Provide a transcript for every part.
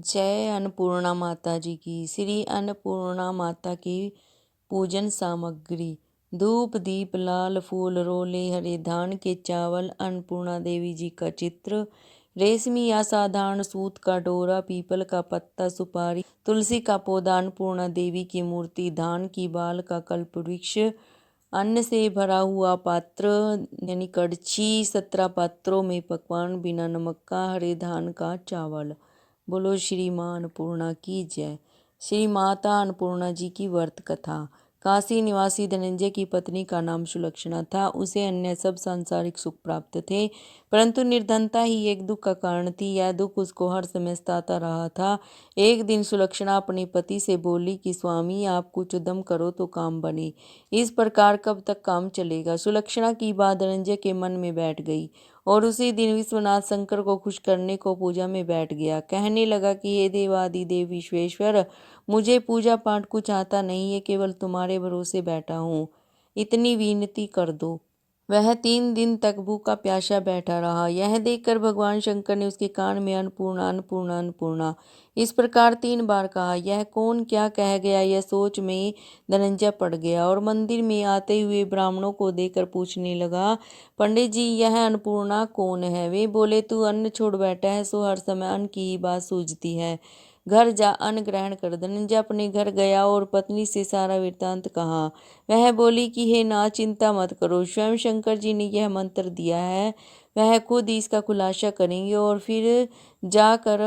जय अन्नपूर्णा माता जी की। श्री अन्नपूर्णा माता की पूजन सामग्री: धूप दीप लाल फूल रोले हरे धान के चावल। अन्नपूर्णा देवी जी का चित्र। रेशमी या साधारण सूत का डोरा, पीपल का पत्ता, सुपारी, तुलसी का पौधा। अन्नपूर्णा देवी की मूर्ति, धान की बाल का कल्प वृक्ष, अन्न से भरा हुआ पात्र यानी कड़छी, 17 पात्रों में पकवान, बिना नमक का हरे धान का चावल। बोलो श्री माँ अन्नपूर्णा की जय। श्री माता अन्नपूर्णा जी की व्रत कथा। काशी निवासी धनंजय की पत्नी का नाम सुलक्षणा था। उसे अन्य सब सांसारिक सुख प्राप्त थे, परंतु निर्धनता ही एक दुख का कारण थी। यह दुख उसको हर समय सताता रहा था। एक दिन सुलक्षणा अपने पति से बोली कि स्वामी, आप कुछ उद्यम करो तो काम बने। इस प्रकार कब तक काम चलेगा? सुलक्षणा की बात धनंजय के मन में बैठ गई और उसी दिन विश्वनाथ शंकर को खुश करने को पूजा में बैठ गया। कहने लगा कि हे देवादिदेव विश्वेश्वर, मुझे पूजा पाठ कुछ आता नहीं है, केवल तुम्हारे भरोसे बैठा हूँ। इतनी विनती कर दो। वह 3 दिन तक भूखा प्यासा बैठा रहा। यह देखकर भगवान शंकर ने उसके कान में अन्नपूर्णा अन्नपूर्णा अन्नपूर्णा इस प्रकार 3 बार कहा। यह कौन क्या कह गया, यह सोच में धनंजय पड़ गया और मंदिर में आते हुए ब्राह्मणों को देखकर पूछने लगा, पंडित जी, यह अन्नपूर्णा कौन है? वे बोले, तू अन्न छोड़ बैठा है, सो हर समय अन्न की ही बात सूझती है। घर जा, अन्न ग्रहण कर। धनंजय अपने घर गया और पत्नी से सारा वृत्तांत कहा। वह बोली कि हे नाथ, चिंता मत करो, स्वयं शंकर जी ने यह मंत्र दिया है, वह खुद इसका खुलासा करेंगे और फिर जाकर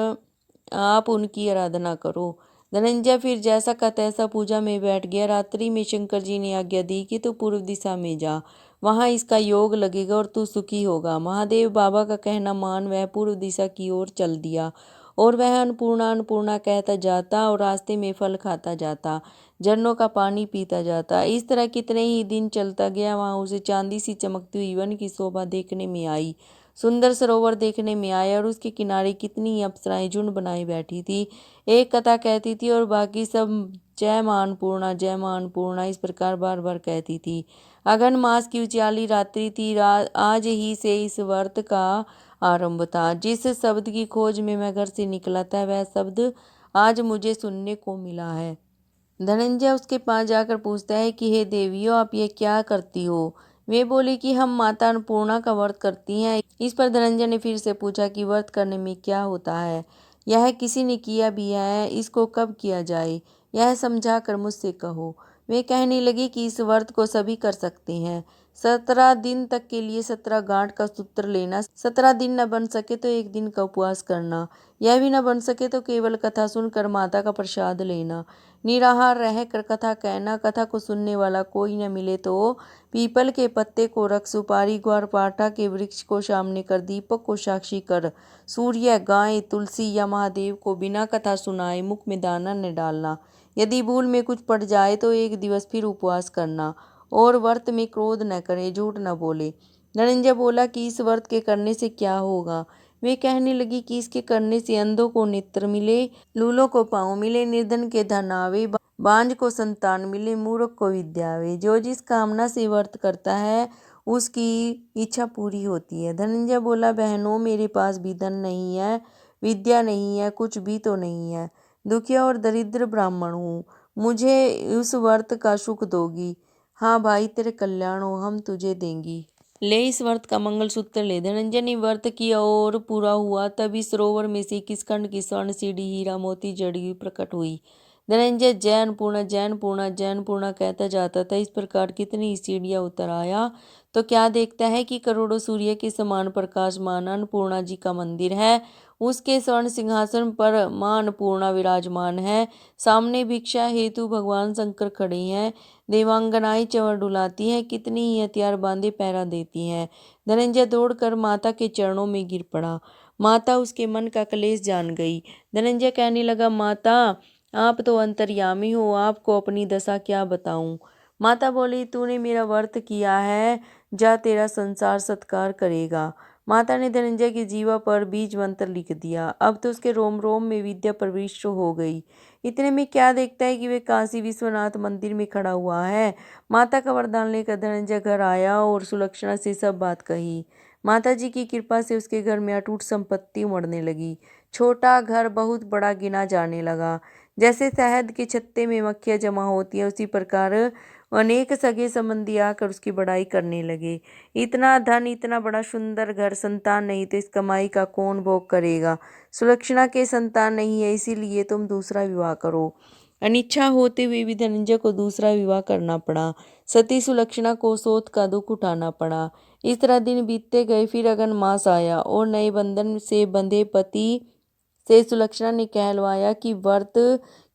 आप उनकी आराधना करो। धनंजय फिर जैसा का तैसा पूजा में बैठ गया। रात्रि में शंकर जी ने आज्ञा दी कि तू पूर्व दिशा में जा, वहां इसका योग लगेगा और तू सुखी होगा। महादेव बाबा का कहना मान वह पूर्व दिशा की ओर चल दिया और वह अन्नपूर्णा अन्नपूर्णा कहता जाता और रास्ते में फल खाता जाता, झरनों का पानी पीता जाता। इस तरह कितने ही दिन चलता गया। वहां उसे चांदी सी चमकती हुई वन की शोभा देखने में आई, सुंदर सरोवर देखने में आया और उसके किनारे कितनी अप्सराएं झुंड बनाई बैठी थी। एक कथा कहती थी और बाकी सब जय मां अन्नपूर्णा जय मां अन्नपूर्णा इस प्रकार बार बार कहती थी। अगन मास की उजियाली रात्रि थी। आज ही से इस व्रत का आरंभ था। जिस शब्द की खोज में मैं घर से निकला था, वह शब्द आज मुझे सुनने को मिला है। धनंजय उसके पास जाकर पूछता है कि हे देवियों, आप ये क्या करती हो? वे बोली कि हम माता अन्नपूर्णा का व्रत करती हैं। इस पर धनंजय ने फिर से पूछा कि व्रत करने में क्या होता है? यह किसी ने किया भी है, इसको कब किया जाए, यह समझा कर मुझसे कहो। वे कहने लगी कि इस व्रत को सभी कर सकते हैं। 17 दिन तक के लिए 17 गांठ का सूत्र लेना, 17 दिन न बन सके तो 1 दिन का उपवास करना, यह भी न बन सके तो केवल कथा सुनकर माता का प्रसाद लेना, निराहार रहकर कथा कहना। कथा को सुनने वाला कोई न मिले तो पीपल के पत्ते को रख, सुपारी ग्वारपाठा के वृक्ष को सामने कर, दीपक को साक्षी कर, सूर्य, गाय, तुलसी या महादेव को बिना कथा सुनाए मुख में दाना न डालना। यदि भूल में कुछ पड़ जाए तो 1 दिवस फिर उपवास करना और व्रत में क्रोध न करे, झूठ न बोले। धनंजय बोला कि इस व्रत के करने से क्या होगा? वे कहने लगी कि इसके करने से अंधों को नेत्र मिले, लूलों को पाँव मिले, निर्धन के धन आवे, बांझ को संतान मिले, मूर्ख को विद्या आवे। जो जिस कामना से व्रत करता है उसकी इच्छा पूरी होती है। धनंजय बोला, बहनों, मेरे पास भी धन नहीं है, विद्या नहीं है, कुछ भी तो नहीं है। दुखिया और दरिद्र ब्राह्मण हूँ, मुझे उस व्रत का सुख दोगी? हाँ भाई, तेरे कल्याण हो, हम तुझे देंगी। ले, इस व्रत का मंगलसूत्र ले। धनंजय ने व्रत किया और पूरा हुआ। तभी सरोवर में से किसखंड की स्वर्ण सीढ़ी हीरा मोती जड़ी हुई प्रकट हुई। धनंजय जय अन्नपूर्णा जय अन्नपूर्णा जय अन्नपूर्णा कहता जाता था। इस प्रकार कितनी सीढ़ियां उतर आया तो क्या देखता है कि करोड़ों सूर्य के समान प्रकाशमान अन्नपूर्णा जी का मंदिर है। उसके स्वर्ण सिंहासन पर मां अन्नपूर्णा विराजमान है। सामने भिक्षा हेतु भगवान शंकर खड़े हैं। देवांगनाएं चंवर डुलाती हैं, कितनी ही हथियार बांधे पहरा देती हैं। धनंजय दौड़कर माता के चरणों में गिर पड़ा। माता उसके मन का क्लेश जान गई। धनंजय कहने लगा, माता, आप तो अंतर्यामी हो, आपको अपनी दशा क्या बताऊं? माता बोली, तूने मेरा व्रत किया है, जा, तेरा संसार सत्कार करेगा। माता ने धनंजय की जीवा पर बीज मंत्र लिख दिया। अब तो उसके रोम रोम में विद्या प्रविष्ट हो गई। इतने में क्या देखता है कि वे काशी विश्वनाथ मंदिर में खड़ा हुआ है। माता का वरदान लेकर धनंजय घर आया और सुलक्षणा से सब बात कही। माता जी की कृपा से उसके घर में अटूट संपत्ति उमड़ने लगी। छोटा घर बहुत बड़ा गिना जाने लगा। जैसे शहद के छत्ते में मक्खियाँ जमा होती हैं, उसी प्रकार अनेक सगे संबंधी आकर उसकी बड़ाई करने लगे। इतना धन, इतना बड़ा सुंदर घर, संतान नहीं तो इस कमाई का कौन भोग करेगा? सुलक्षणा के संतान नहीं है, इसीलिए तुम दूसरा विवाह करो। अनिच्छा होते हुए भी धनंजय को दूसरा विवाह करना पड़ा। सती सुलक्षणा को शोथ का दुख उठाना पड़ा। इस तरह दिन बीतते गए। फिर अगन मास आया और नए बंधन से बंधे पति से सुलक्षणा ने कहलवाया कि व्रत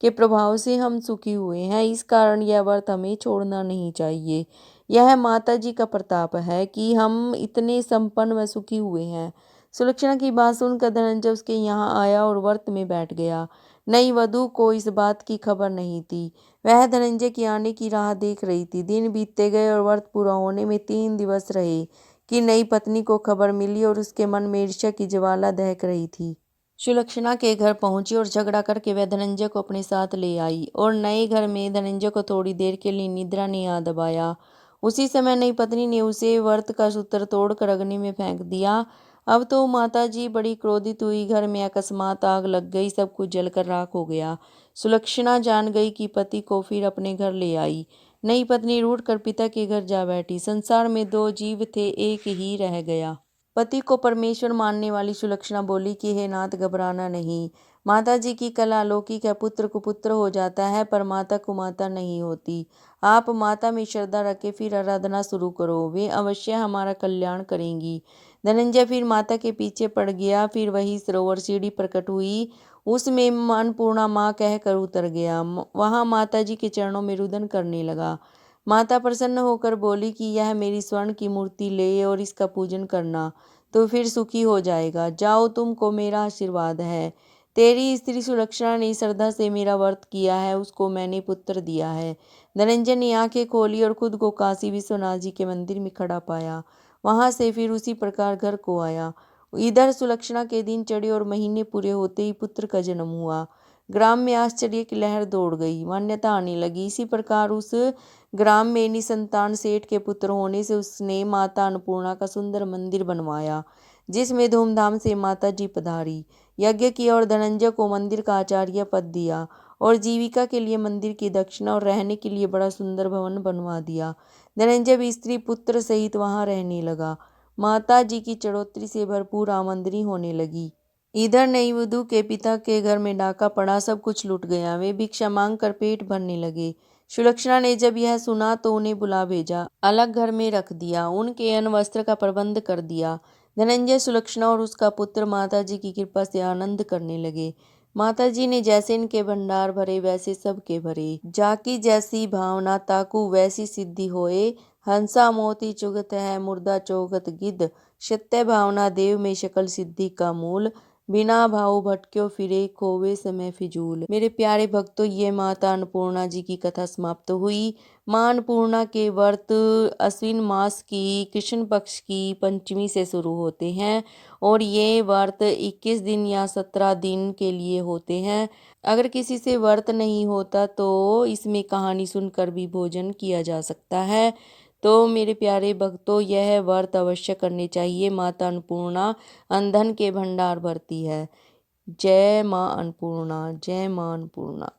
के प्रभाव से हम सुखी हुए हैं, इस कारण यह व्रत हमें छोड़ना नहीं चाहिए। यह माता जी का प्रताप है कि हम इतने संपन्न व सुखी हुए हैं। सुलक्षणा की बात सुनकर धनंजय उसके यहाँ आया और व्रत में बैठ गया। नई वधू को इस बात की खबर नहीं थी। वह धनंजय की आने की राह देख रही थी। दिन बीतते गए और व्रत पूरा होने में 3 दिवस रहे कि नई पत्नी को खबर मिली और उसके मन में ईर्ष्या की ज्वाला दहक रही थी। सुलक्षणा के घर पहुंची और झगड़ा करके वह धनंजय को अपने साथ ले आई और नए घर में धनंजय को थोड़ी देर के लिए निद्रा ने आ दबाया। उसी समय नई पत्नी ने उसे व्रत का सूत्र तोड़कर अग्नि में फेंक दिया। अब तो माता जी बड़ी क्रोधित हुई। घर में अकस्मात आग लग गई, सब कुछ जलकर राख हो गया। सुलक्षणा जान गई कि पति को फिर अपने घर ले आई। नई पत्नी रूठ कर पिता के घर जा बैठी। संसार में 2 जीव थे, एक ही रह गया। पति को परमेश्वर मानने वाली सुलक्षणा बोली कि हे नाथ, घबराना नहीं। माता जी की कला अलौकिक है। पुत्र कुपुत्र हो जाता है पर माता कुमाता नहीं होती। आप माता में श्रद्धा रखें, फिर आराधना शुरू करो, वे अवश्य हमारा कल्याण करेंगी। धनंजय फिर माता के पीछे पड़ गया। फिर वही सरोवर, सीढ़ी प्रकट हुई, उसमें अन्नपूर्णा माँ कहकर उतर गया। वहां माता जी के चरणों में रुदन करने लगा। माता प्रसन्न होकर बोली कि यह मेरी स्वर्ण की मूर्ति ले और इसका पूजन करना, तो फिर सुखी हो जाएगा। जाओ, तुमको मेरा आशीर्वाद है। तेरी स्त्री सुलक्षणा ने श्रद्धा से मेरा व्रत किया है, उसको मैंने पुत्र दिया है। धनंजय ने आंखें खोली और खुद को काशी विश्वनाथ जी के मंदिर में खड़ा पाया। वहां से फिर उसी प्रकार घर को आया। इधर सुलक्षणा के दिन चढ़े और महीने पूरे होते ही पुत्र का जन्म हुआ। ग्राम में आश्चर्य की लहर दौड़ गई, मान्यता आने लगी। इसी प्रकार उस ग्राम में निसंतान सेठ के पुत्र होने से उसने माता अन्नपूर्णा का सुंदर मंदिर बनवाया, जिसमें धूमधाम से माता जी पधारी। यज्ञ किया और धनंजय को मंदिर का आचार्य पद दिया और जीविका के लिए मंदिर की दक्षिणा और रहने के लिए बड़ा सुंदर भवन बनवा दिया। धनंजय भी स्त्री पुत्र सहित वहां रहने लगा। माता जी की चढ़ोतरी से भरपूर आमंत्रित होने लगी। इधर नई वधू के पिता के घर में डाका पड़ा, सब कुछ लूट गया। वे भिक्षा मांग कर पेट भरने लगे। सुलक्षणा ने जब यह सुना तो उन्हें बुला भेजा, अलग घर में रख दिया, उनके अन्न वस्त्र का प्रबंध कर दिया। धनंजय, सुलक्षणा और उसका पुत्र माता जी की कृपा से आनंद करने लगे। माता जी ने जैसे इनके भंडार भरे वैसे सबके भरे। जाकी जैसी भावना ताकू वैसी सिद्धि होए। हंसा मोती चुगत है, मुर्दा चौगत गिद्ध। सत्य भावना देव में सकल सिद्धि का मूल। बिना भाव भटक्यो फिरे, खोवे समय फिजूल। मेरे प्यारे भक्तों, ये माता अन्नपूर्णा जी की कथा समाप्त हुई। माँ अन्नपूर्णा के व्रत अश्विन मास की कृष्ण पक्ष की पंचमी से शुरू होते हैं और ये व्रत 21 दिन या 17 दिन के लिए होते हैं। अगर किसी से व्रत नहीं होता तो इसमें कहानी सुनकर भी भोजन किया जा सकता है। तो मेरे प्यारे भक्तों, यह व्रत अवश्य करने चाहिए। माता अन्नपूर्णा अनधन के भंडार भरती है। जय माँ अन्नपूर्णा, जय माँ अन्नपूर्णा।